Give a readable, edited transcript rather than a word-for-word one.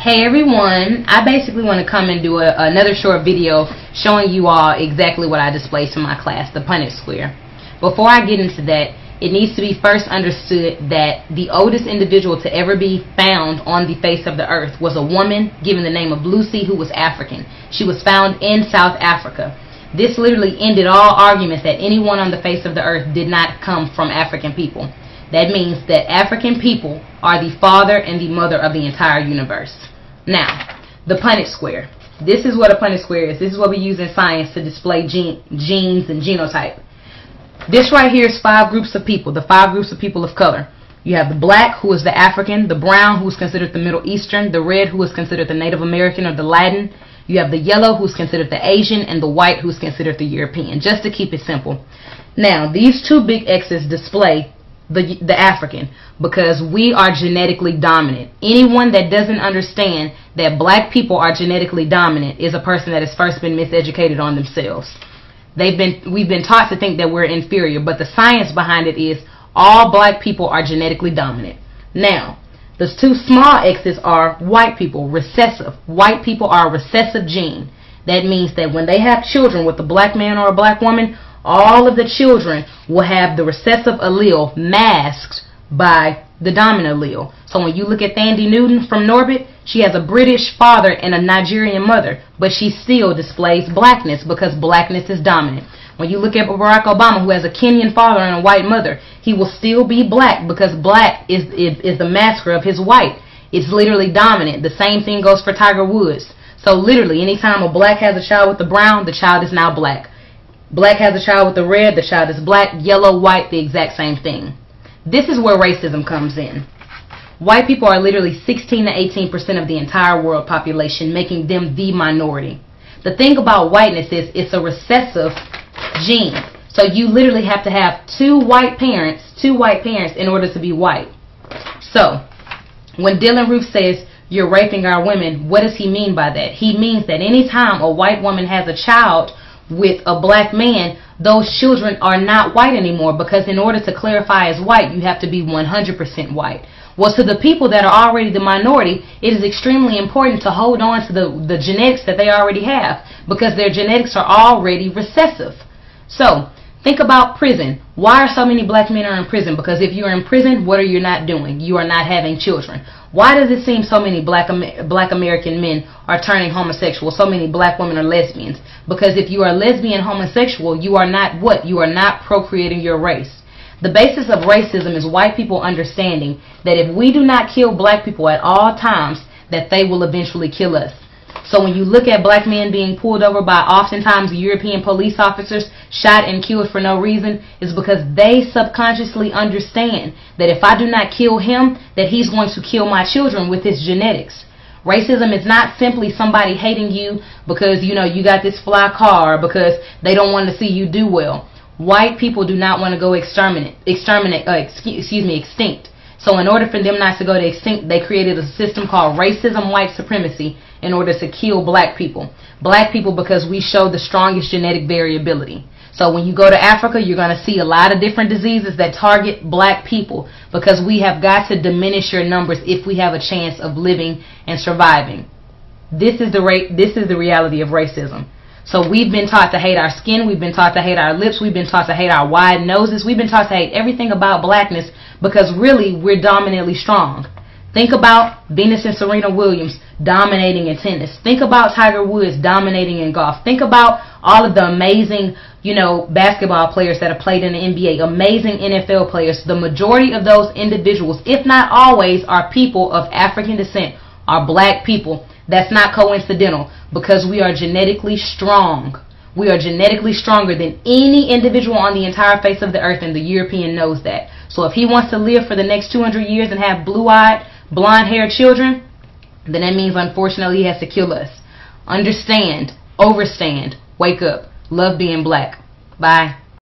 Hey everyone, I basically want to come and do another short video showing you all exactly what I displayed to my class, the Punnett square. Before I get into that, it needs to be first understood that the oldest individual to ever be found on the face of the earth was a woman given the name of Lucy, who was African. She was found in South Africa. This literally ended all arguments that anyone on the face of the earth did not come from African people. That means that African people are the father and the mother of the entire universe. Now, the Punnett square. This is what a Punnett square is. This is what we use in science to display genes and genotype. This right here is 5 groups of people, the 5 groups of people of color. You have the black, who is the African, the brown, who is considered the Middle Eastern, the red, who is considered the Native American or the Latin. You have the yellow, who is considered the Asian, and the white, who is considered the European, just to keep it simple. Now, these 2 big X's display the African, because we are genetically dominant. Anyone that doesn't understand that black people are genetically dominant is a person that has first been miseducated on themselves. We've been taught to think that we're inferior, but the science behind it is all black people are genetically dominant. Now, the 2 small X's are white people, recessive. White people are a recessive gene. That means that when they have children with a black man or a black woman, all of the children will have the recessive allele masked by the dominant allele. So when you look at Thandie Newton from Norbit, she has a British father and a Nigerian mother, but she still displays blackness because blackness is dominant. When you look at Barack Obama, who has a Kenyan father and a white mother, he will still be black because black is the masker of his white. It's literally dominant. The same thing goes for Tiger Woods. So literally, anytime a black has a child with the brown, the child is now black. Black has a child with the red, the child is black. Yellow, white, the exact same thing. This is where racism comes in. White people are literally 16 to 18% of the entire world population, making them the minority. The thing about whiteness is it's a recessive gene. So you literally have to have 2 white parents in order to be white. So when Dylann Roof says you're raping our women, what does he mean by that? He means that anytime a white woman has a child with a black man, those children are not white anymore, because in order to clarify as white, you have to be 100% white. Well, to the people that are already the minority, it is extremely important to hold on to the genetics that they already have, because their genetics are already recessive. So think about prison. Why are so many black men are in prison? Because if you're in prison, what are you not doing? You are not having children. Why does it seem so many black American men are turning homosexual? So many black women are lesbians. Because if you are lesbian homosexual, you are not what? You are not procreating your race. The basis of racism is white people understanding that if we do not kill black people at all times, that they will eventually kill us. So when you look at black men being pulled over by oftentimes European police officers, shot and killed for no reason, is because they subconsciously understand that if I do not kill him, that he's going to kill my children with his genetics. Racism is not simply somebody hating you because, you know, you got this fly car, or because they don't want to see you do well. White people do not want to go extinct. So in order for them not to go to extinct, they created a system called racism, white supremacy, in order to kill black people. Black people because we show the strongest genetic variability. So when you go to Africa, you're going to see a lot of different diseases that target black people, because we have got to diminish your numbers if we have a chance of living and surviving. This is the reality of racism. So we've been taught to hate our skin, we've been taught to hate our lips, we've been taught to hate our wide noses, we've been taught to hate everything about blackness, because really we're dominantly strong. Think about Venus and Serena Williams dominating in tennis. Think about Tiger Woods dominating in golf. Think about all of the amazing, basketball players that have played in the NBA, amazing NFL players. The majority of those individuals, if not always, are people of African descent, are black people. That's not coincidental, because we are genetically strong. We are genetically stronger than any individual on the entire face of the earth, and the European knows that. So if he wants to live for the next 200 years and have blue-eyed, blonde-haired children, then that means unfortunately he has to kill us. Understand, overstand, wake up, love being black. Bye.